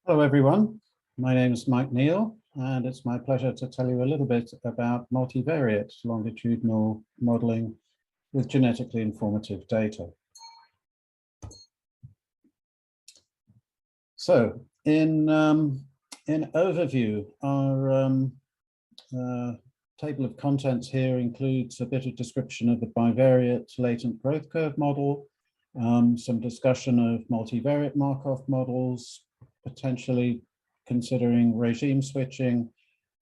Hello, everyone. My name is Mike Neal, and it's my pleasure to tell you a little bit about multivariate longitudinal modeling with genetically informative data. So, in overview, our table of contents here includes a bit of description of the bivariate latent growth curve model, some discussion of multivariate Markov models, potentially considering regime switching,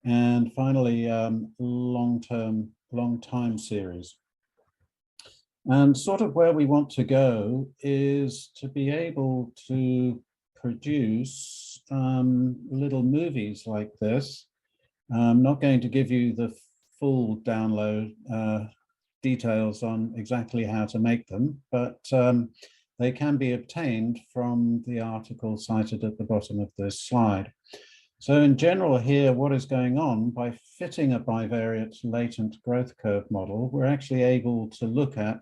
and finally, long time series. And sort of where we want to go is to be able to produce little movies like this. I'm not going to give you the full download details on exactly how to make them, but they can be obtained from the article cited at the bottom of this slide. So in general here, what is going on by fitting a bivariate latent growth curve model, we're actually able to look at,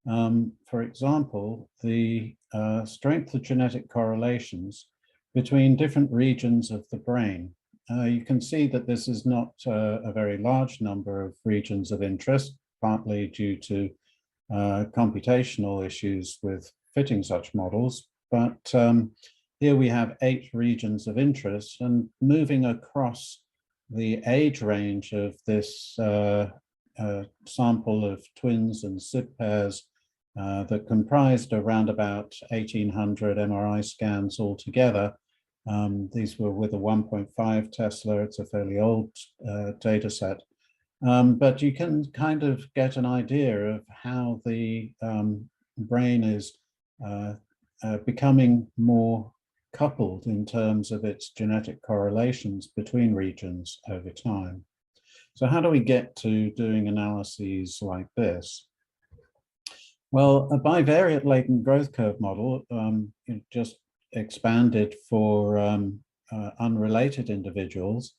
for example, the strength of genetic correlations between different regions of the brain. You can see that this is not a very large number of regions of interest, partly due to computational issues with fitting such models, but here we have 8 regions of interest, and moving across the age range of this sample of twins and SIB pairs that comprised around about 1,800 MRI scans altogether. These were with a 1.5 Tesla. It's a fairly old data set. But you can kind of get an idea of how the brain is becoming more coupled in terms of its genetic correlations between regions over time. So how do we get to doing analyses like this? Well, a bivariate latent growth curve model, just expanded for unrelated individuals,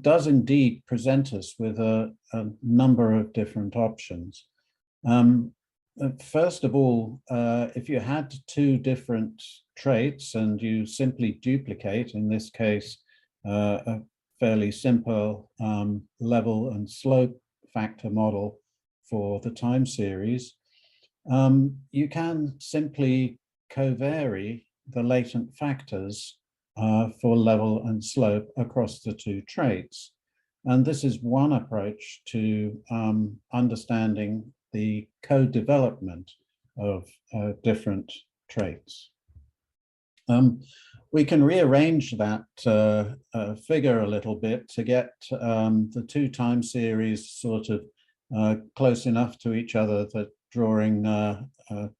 does indeed present us with a number of different options. First of all, if you had 2 different traits and you simply duplicate, in this case, a fairly simple level and slope factor model for the time series, you can simply covary the latent factors for level and slope across the 2 traits. And this is one approach to understanding the co-development of different traits. We can rearrange that figure a little bit to get the 2 time series sort of close enough to each other that drawing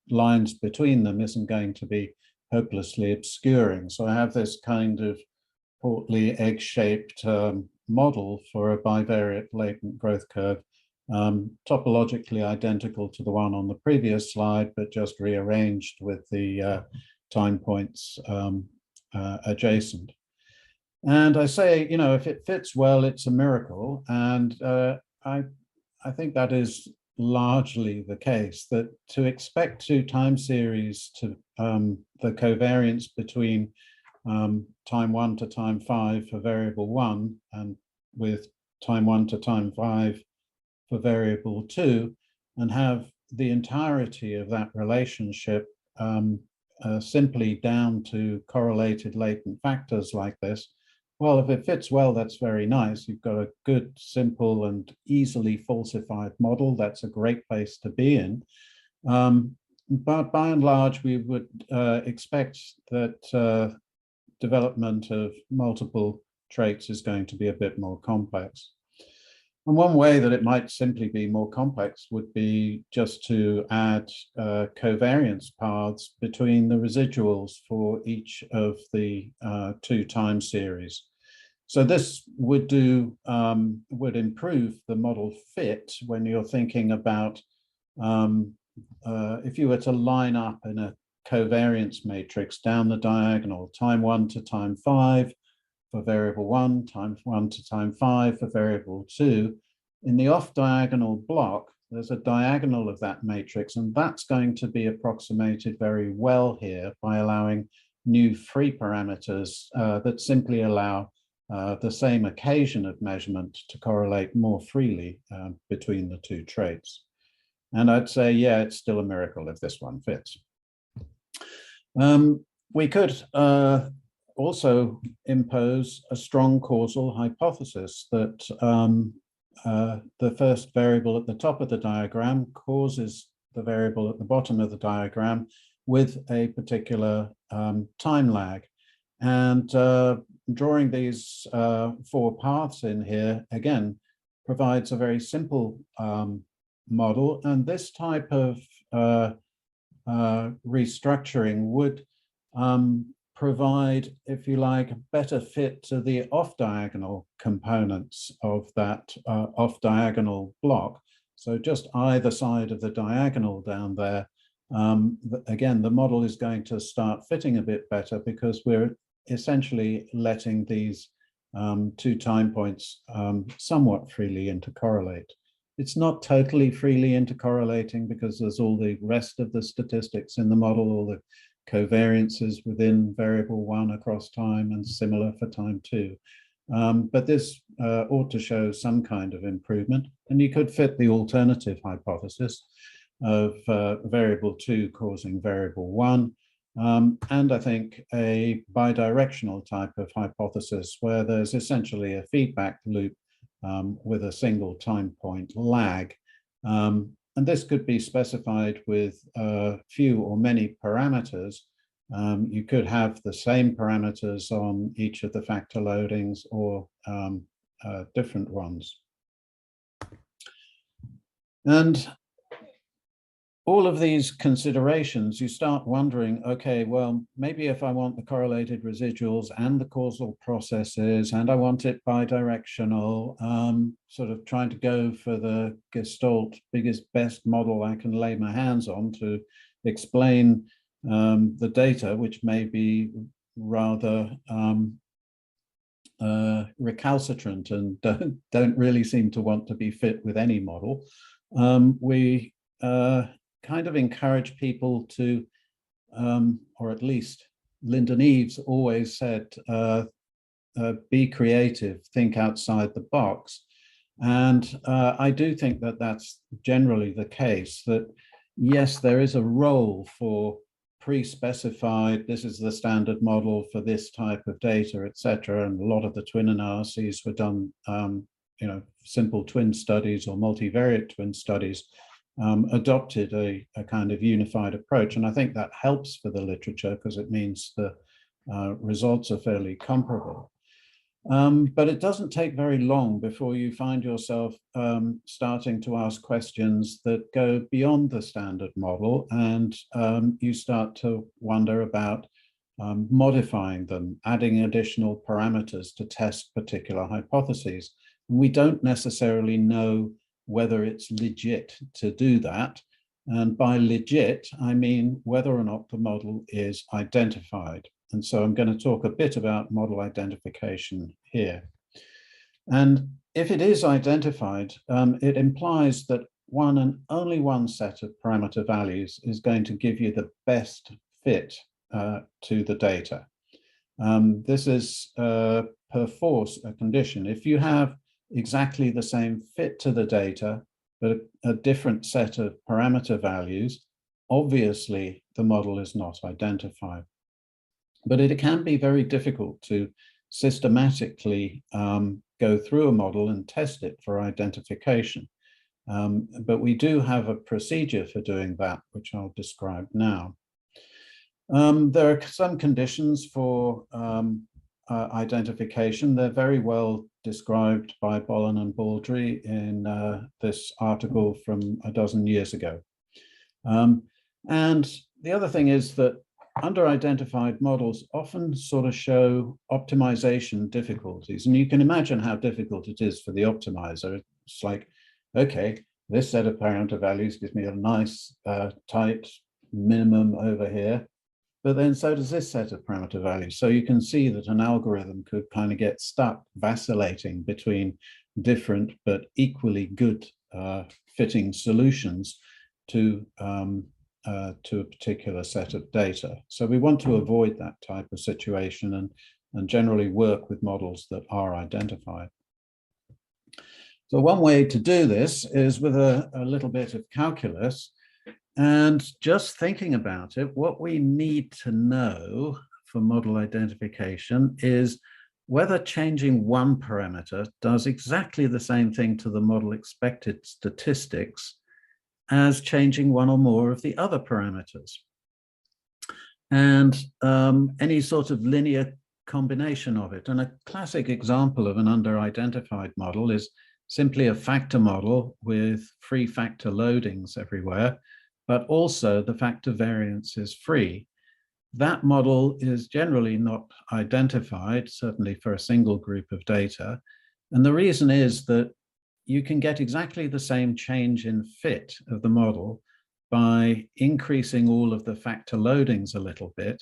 lines between them isn't going to be hopelessly obscuring. So I have this kind of portly egg-shaped model for a bivariate latent growth curve, topologically identical to the one on the previous slide, but just rearranged with the time points adjacent. And I say, you know, if it fits well, it's a miracle. And I think that is largely the case, that to expect 2 time series to the covariance between time 1 to time 5 for variable 1 and with time 1 to time 5 for variable 2, and have the entirety of that relationship simply down to correlated latent factors like this. Well, if it fits well, that's very nice. You've got a good, simple, and easily falsified model. That's a great place to be in. But by and large, we would expect that development of multiple traits is going to be a bit more complex. And one way that it might simply be more complex would be just to add covariance paths between the residuals for each of the 2 time series. So this would improve the model fit when you're thinking about if you were to line up in a covariance matrix down the diagonal, time 1 to time 5 for variable 1, time 1 to time 5 for variable 2. In the off-diagonal block, there's a diagonal of that matrix, and that's going to be approximated very well here by allowing new free parameters that simply allow the same occasion of measurement to correlate more freely between the two traits. And I'd say, yeah, it's still a miracle if this one fits. We could also impose a strong causal hypothesis that the first variable at the top of the diagram causes the variable at the bottom of the diagram with a particular time lag. And drawing these 4 paths in here, again, provides a very simple model. And this type of restructuring would provide, if you like, a better fit to the off-diagonal components of that off-diagonal block. So just either side of the diagonal down there, again, the model is going to start fitting a bit better because we're essentially letting these 2 time points somewhat freely intercorrelate. It's not totally freely intercorrelating because there's all the rest of the statistics in the model, all the covariances within variable 1 across time and similar for time 2. But this ought to show some kind of improvement. And you could fit the alternative hypothesis of variable 2 causing variable 1. And I think a bidirectional type of hypothesis where there's essentially a feedback loop with a single time point lag. And this could be specified with few or many parameters. You could have the same parameters on each of the factor loadings or different ones. And all of these considerations, you start wondering, okay, well, maybe if I want the correlated residuals and the causal processes, and I want it bidirectional, sort of trying to go for the Gestalt biggest, best model I can lay my hands on to explain the data, which may be rather recalcitrant and don't really seem to want to be fit with any model. We kind of encourage people to, or at least Lyndon Eaves always said, be creative, think outside the box. And I do think that that's generally the case, that yes, there is a role for pre-specified, this is the standard model for this type of data, etc. And a lot of the twin analyses were done, simple twin studies or multivariate twin studies, adopted a kind of unified approach. And I think that helps for the literature because it means the results are fairly comparable. But it doesn't take very long before you find yourself starting to ask questions that go beyond the standard model, and you start to wonder about modifying them, adding additional parameters to test particular hypotheses. We don't necessarily know whether it's legit to do that. And by legit, I mean whether or not the model is identified. And so I'm going to talk a bit about model identification here. And if it is identified, it implies that one and only one set of parameter values is going to give you the best fit to the data. This is per force a condition. If you have exactly the same fit to the data, but a different set of parameter values, obviously the model is not identified. But it can be very difficult to systematically go through a model and test it for identification. But we do have a procedure for doing that, which I'll describe now. There are some conditions for identification. They're very well described by Bollen and Baldry in this article from a dozen years ago. And the other thing is that under-identified models often sort of show optimization difficulties. And you can imagine how difficult it is for the optimizer. It's like, okay, this set of parameter values gives me a nice tight minimum over here, but then so does this set of parameter values. So you can see that an algorithm could kind of get stuck vacillating between different but equally good fitting solutions to to a particular set of data. So we want to avoid that type of situation and generally work with models that are identified. So one way to do this is with a little bit of calculus. And just thinking about it, what we need to know for model identification is whether changing one parameter does exactly the same thing to the model expected statistics as changing one or more of the other parameters. And any sort of linear combination of it. And a classic example of an under-identified model is simply a factor model with free factor loadings everywhere, but also the factor variance is free. That model is generally not identified, certainly for a single group of data. And the reason is that you can get exactly the same change in fit of the model by increasing all of the factor loadings a little bit,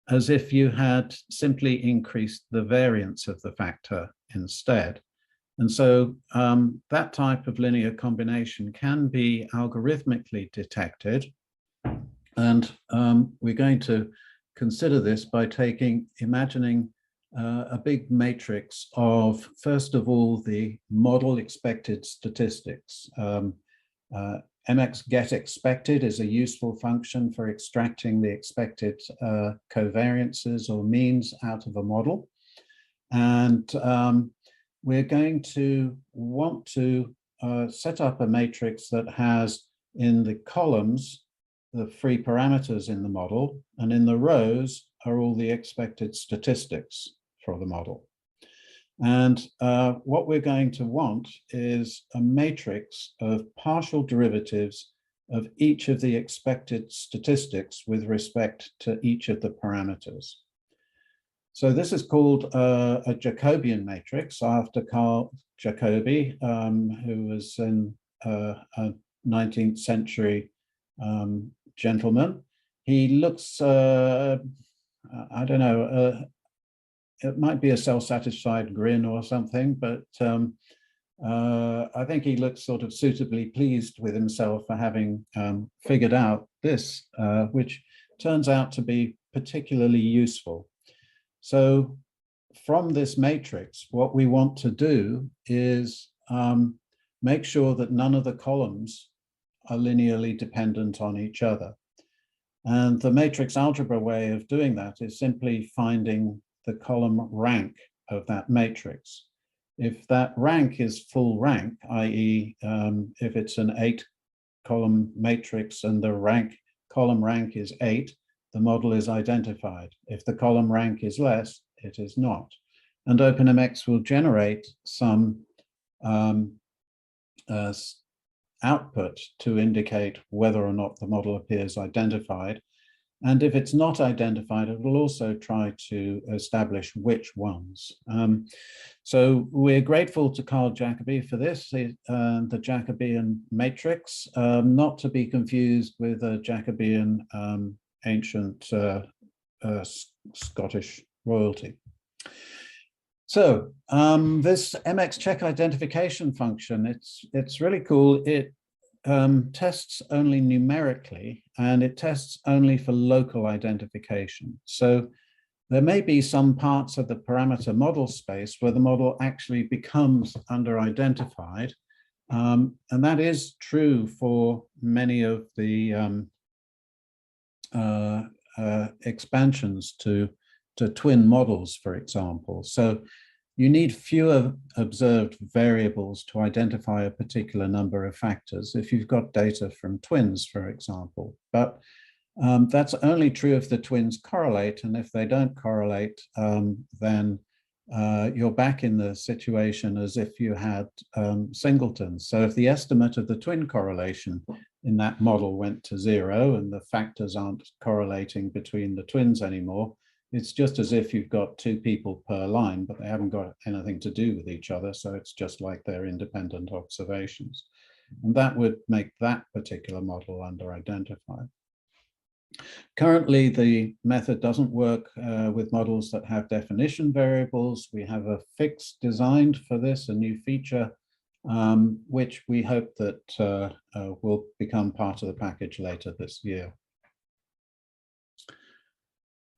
as if you had simply increased the variance of the factor instead. And so that type of linear combination can be algorithmically detected. And we're going to consider this by imagining a big matrix of, first of all, the model expected statistics. mxGetExpected is a useful function for extracting the expected covariances or means out of a model. And we're going to want to set up a matrix that has in the columns the free parameters in the model, and in the rows are all the expected statistics for the model. And what we're going to want is a matrix of partial derivatives of each of the expected statistics with respect to each of the parameters. So this is called a Jacobian matrix after Carl Jacobi, who was a 19th century gentleman. He looks, I don't know, it might be a self-satisfied grin or something, but I think he looks sort of suitably pleased with himself for having figured out this, which turns out to be particularly useful. So from this matrix, what we want to do is make sure that none of the columns are linearly dependent on each other. And the matrix algebra way of doing that is simply finding the column rank of that matrix. If that rank is full rank, i.e. if it's an 8-column matrix and the column rank is 8, the model is identified. If the column rank is less, it is not. And OpenMX will generate some output to indicate whether or not the model appears identified. And if it's not identified, it will also try to establish which ones. So we're grateful to Carl Jacobi for this, the Jacobian matrix, not to be confused with a Jacobian ancient Scottish royalty. So this mxCheckldentification function, it's really cool. It tests only numerically, and it tests only for local identification. So there may be some parts of the parameter model space where the model actually becomes under-identified. And that is true for many of the expansions to twin models, for example. So you need fewer observed variables to identify a particular number of factors if you've got data from twins, for example. But that's only true if the twins correlate, and if they don't correlate, then you're back in the situation as if you had singletons. So if the estimate of the twin correlation in that model went to 0 and the factors aren't correlating between the twins anymore, it's just as if you've got 2 people per line, but they haven't got anything to do with each other. So it's just like they're independent observations. And that would make that particular model under-identified. Currently, the method doesn't work with models that have definition variables. We have a fix designed for this, a new feature which we hope that will become part of the package later this year.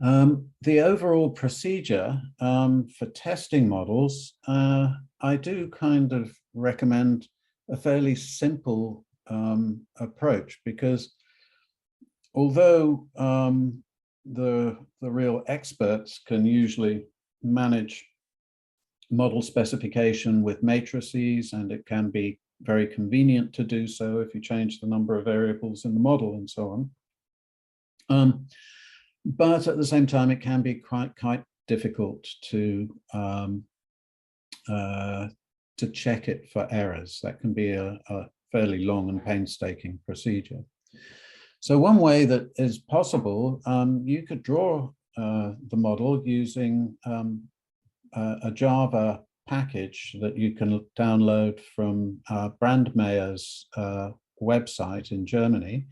The overall procedure for testing models, I do kind of recommend a fairly simple approach, because although the real experts can usually manage model specification with matrices, and it can be very convenient to do so if you change the number of variables in the model and so on. But at the same time, it can be quite difficult to check it for errors. That can be a fairly long and painstaking procedure. So one way that is possible, you could draw the model using a Java package that you can download from Brandmeyer's website in Germany.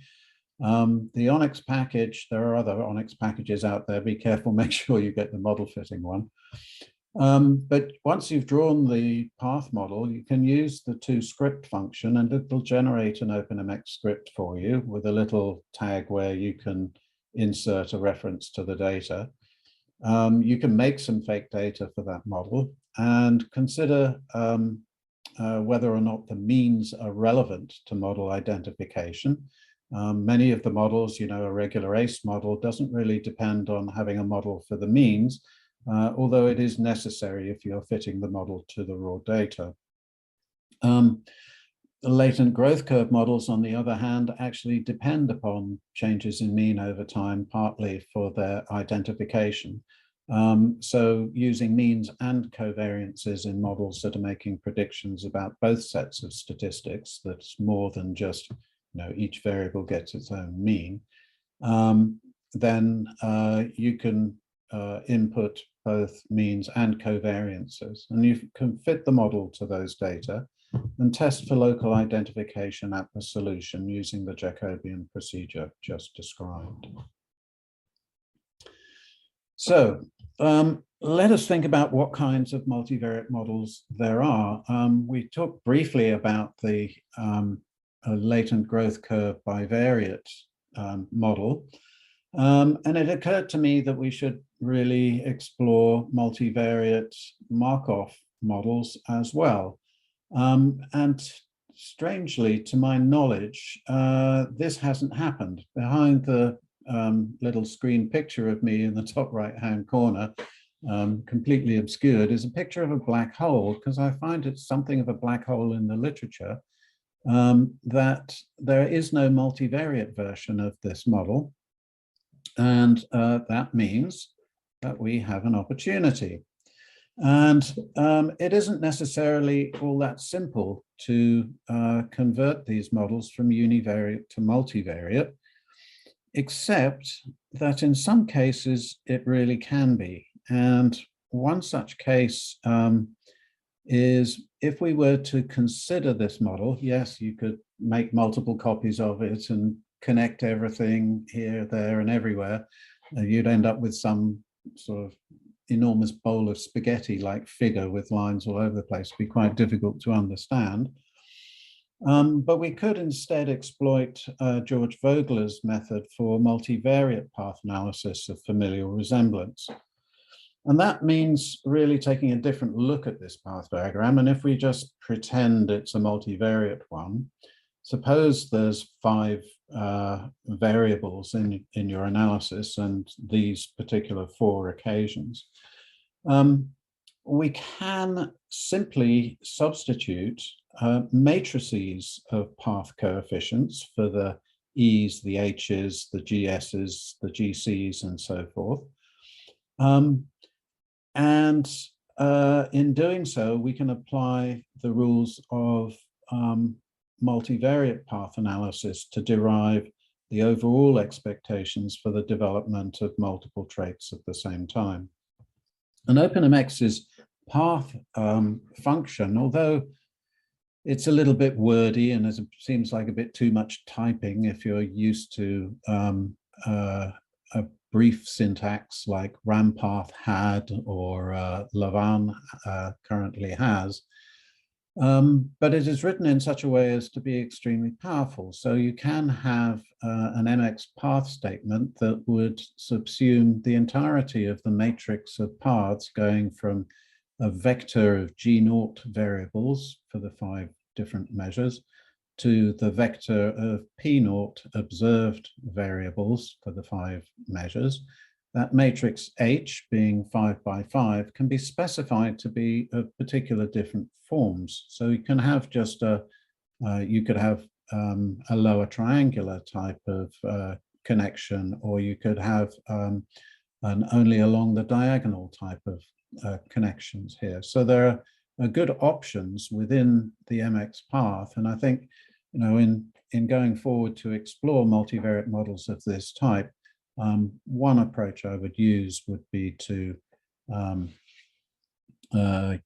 The Onyx package, there are other Onyx packages out there. Be careful, make sure you get the model fitting one. But once you've drawn the path model, you can use the toScript function, and it'll generate an OpenMX script for you with a little tag where you can insert a reference to the data. You can make some fake data for that model and consider whether or not the means are relevant to model identification. Many of the models, a regular ACE model doesn't really depend on having a model for the means, although it is necessary if you're fitting the model to the raw data. The latent growth curve models, on the other hand, actually depend upon changes in mean over time, partly for their identification. So using means and covariances in models that are making predictions about both sets of statistics, that's more than just each variable gets its own mean, then you can input both means and covariances, and you can fit the model to those data and test for local identification at the solution using the Jacobian procedure just described. So let us think about what kinds of multivariate models there are. We talked briefly about the latent growth curve bivariate model. And it occurred to me that we should really explore multivariate Markov models as well. And strangely, to my knowledge, this hasn't happened. Behind the little screen picture of me in the top right-hand corner, completely obscured, is a picture of a black hole, because I find it's something of a black hole in the literature, that there is no multivariate version of this model. And that means that we have an opportunity. And it isn't necessarily all that simple to convert these models from univariate to multivariate, except that in some cases it really can be. And one such case is if we were to consider this model, yes, you could make multiple copies of it and connect everything here, there, and everywhere. You'd end up with some sort of enormous bowl of spaghetti-like figure with lines all over the place. It'd be quite difficult to understand. But we could instead exploit George Vogler's method for multivariate path analysis of familial resemblance. And that means really taking a different look at this path diagram. And if we just pretend it's a multivariate one, suppose there's 5 variables in your analysis and these particular 4 occasions. We can simply substitute matrices of path coefficients for the E's, the H's, the GS's, the GC's, and so forth. And in doing so, we can apply the rules of multivariate path analysis to derive the overall expectations for the development of multiple traits at the same time. And OpenMX's path function, although it's a little bit wordy and it seems like a bit too much typing if you're used to a brief syntax like Rampath had or Lavan currently has, But it is written in such a way as to be extremely powerful. So you can have an mx path statement that would subsume the entirety of the matrix of paths going from a vector of G0 variables for the 5 different measures to the vector of P0 observed variables for the 5 measures. That matrix H, being 5 by 5, can be specified to be of particular different forms. So you can have just you could have a lower triangular type of connection, or you could have an only along the diagonal type of connections here. So there are good options within the mx path. And I think, you know, in going forward to explore multivariate models of this type, one approach I would use would be to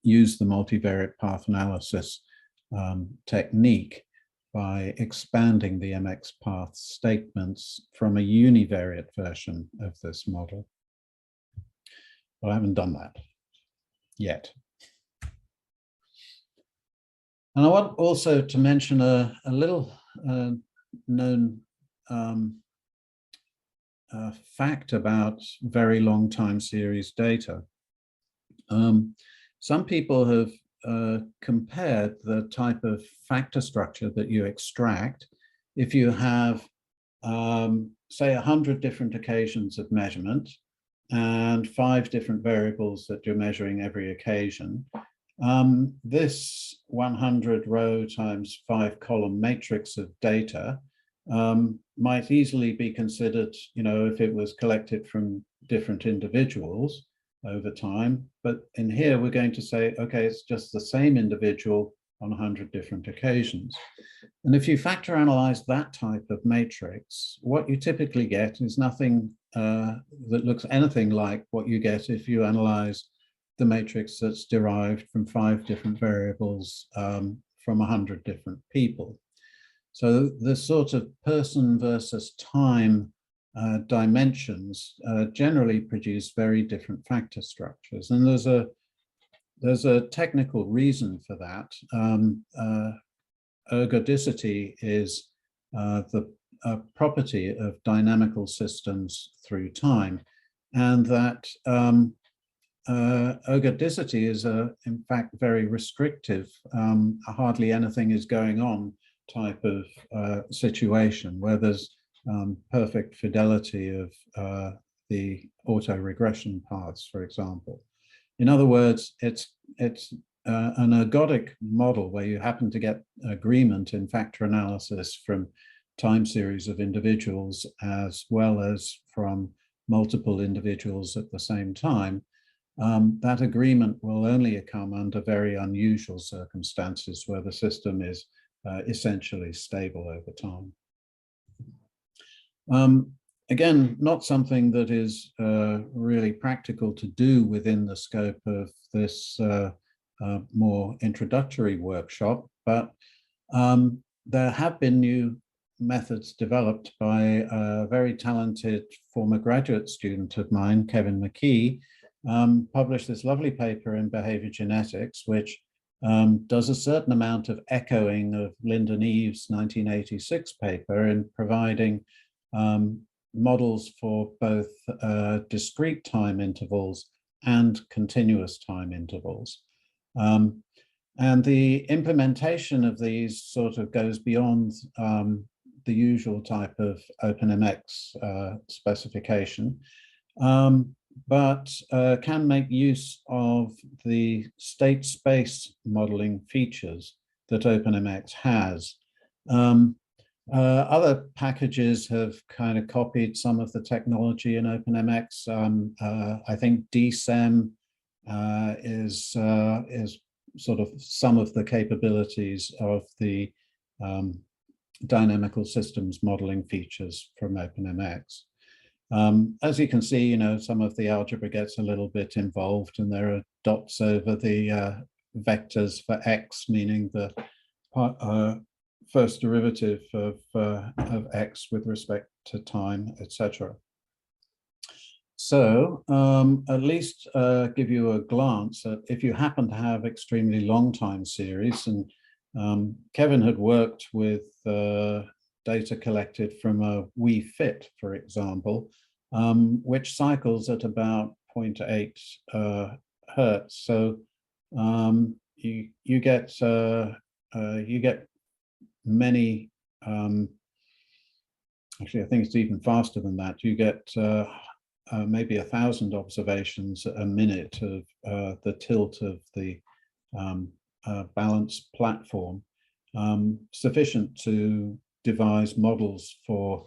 use the multivariate path analysis technique by expanding the mx path statements from a univariate version of this model. But I haven't done that yet. And I want also to mention a little known fact about very long time series data. Some people have compared the type of factor structure that you extract if you have, say, 100 different occasions of measurement and 5 different variables that you're measuring every occasion. This 100 row times 5 column matrix of data might easily be considered, you know, if it was collected from different individuals over time. But in here, we're going to say, okay, it's just the same individual on 100 different occasions. And if you factor analyze that type of matrix, what you typically get is nothing that looks anything like what you get if you analyze the matrix that's derived from 5 different variables from 100 different people. So the sort of person versus time dimensions generally produce very different factor structures. And there's a technical reason for that. Ergodicity is the property of dynamical systems through time, and that ergodicity is in fact very restrictive, hardly anything is going on type of situation where there's perfect fidelity of the autoregression paths, for example. In other words, it's an ergodic model where you happen to get agreement in factor analysis from time series of individuals as well as from multiple individuals at the same time. That agreement will only come under very unusual circumstances where the system is essentially stable over time. Again, not something that is really practical to do within the scope of this more introductory workshop, but there have been new methods developed by a very talented former graduate student of mine, Kevin McKee, published this lovely paper in Behavior Genetics, which does a certain amount of echoing of Lyndon Eaves' 1986 paper in providing models for both discrete time intervals and continuous time intervals. And the implementation of these sort of goes beyond the usual type of OpenMX specification, but can make use of the state space modeling features that OpenMX has. Other packages have kind of copied some of the technology in OpenMX. I think DSEM is sort of some of the capabilities of the dynamical systems modeling features from OpenMX. As you can see, you know, some of the algebra gets a little bit involved, and there are dots over the vectors for x, meaning the first derivative of x with respect to time, etc. So at least give you a glance at if you happen to have extremely long time series, and Kevin had worked with data collected from a Wii Fit, for example, which cycles at about 0.8 hertz. So you get many. Actually, I think it's even faster than that. You get maybe 1,000 observations a minute of the tilt of the balance platform, sufficient to devise models for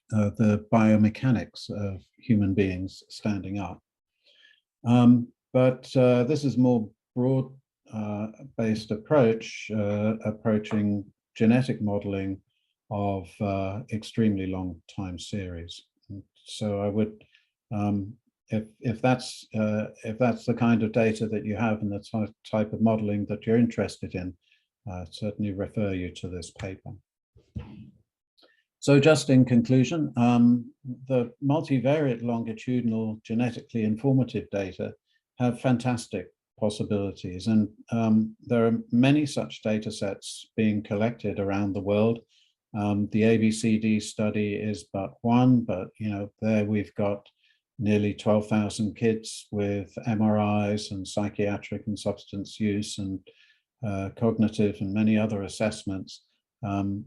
the biomechanics of human beings standing up. But this is more broad based approach, approaching genetic modeling of extremely long time series. So I would, if that's the kind of data that you have and the type of modeling that you're interested in, certainly refer you to this paper. So just in conclusion, the multivariate longitudinal genetically informative data have fantastic possibilities, and there are many such data sets being collected around the world. The ABCD study is but one, but there we've got nearly 12,000 kids with MRIs and psychiatric and substance use and cognitive and many other assessments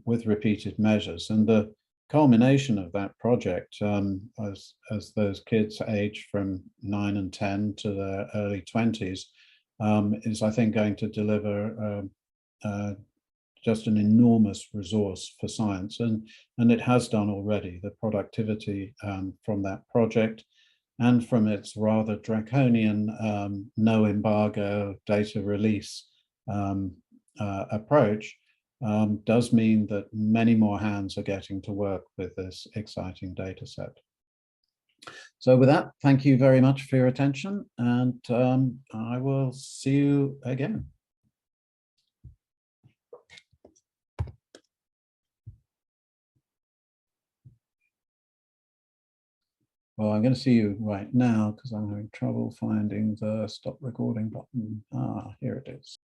with repeated measures. And the culmination of that project, as those kids age from 9 and 10 to their early 20s, is, I think, going to deliver just an enormous resource for science, and it has done already. The productivity from that project and from its rather draconian no embargo data release approach does mean that many more hands are getting to work with this exciting data set. So with that, thank you very much for your attention, and I will see you again. Well, I'm going to see you right now because I'm having trouble finding the stop recording button. Ah, here it is.